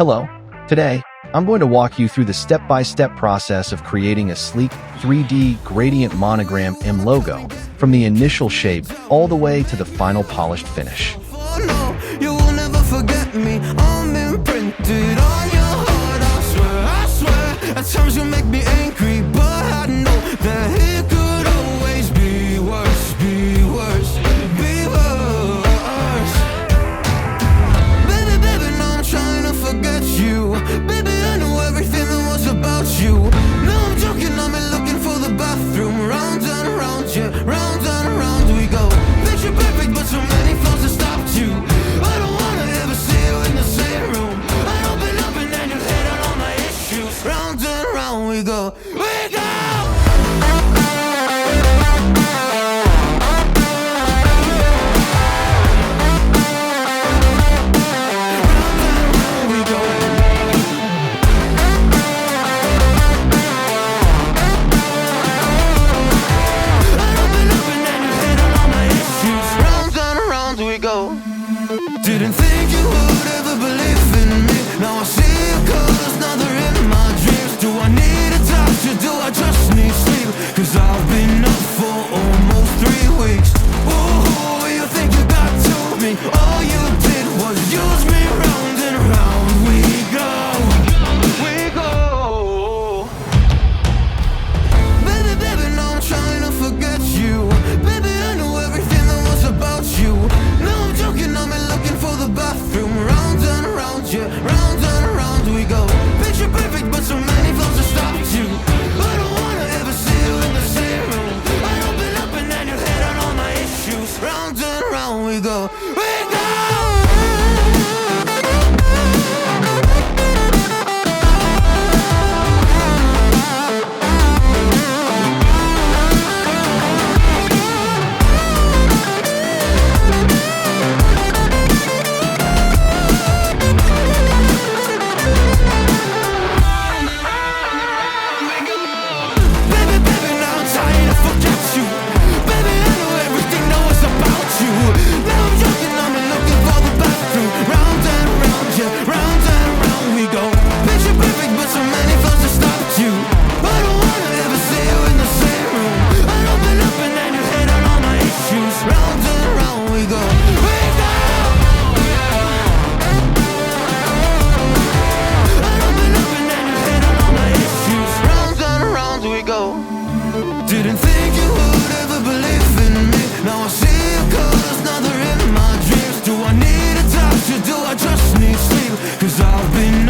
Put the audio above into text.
Hello. Today, I'm going to walk you through the step-by-step process of creating a sleek 3D gradient monogram M logo from the initial shape all the way to the final polished finish. You will never forget me. I'm imprinted on your heart. I swear. At times you make me angry, but I know that it could always be worse, be worse, be worse. Baby, now I'm trying to forget you. Baby, I know everything that was about you. No, I'm joking, I'm looking for the bathroom. Round and round, yeah, round and round we go. Picture perfect, but so many flaws that stopped you. I don't wanna ever see you in the same room. I open up and then you hit on all my issues. Round and round we go, we go. Didn't think you would ever believe in me. Now I see your colors, now they're in my dreams. Do I need a doctor? Do I just need sleep? Cause I've been up for almost 3 weeks. Ooh, you think you got to me? All you did was use me. Round and round we go, we go. Baby, now I'm trying to forget you. Baby, I know everything that was about you. No, I'm joking, I'm looking for the bathroom. Round and round, yeah, round and round we go. Picture perfect, but so many flaws that stopped you. I don't wanna ever see you in the same room. I open up and then you hit on all my issues. Round and round we go, we go. Didn't think you would ever believe in me. Now I see your colors, now they're in my dreams. Do I need a doctor? Do I just need sleep? Cause I've been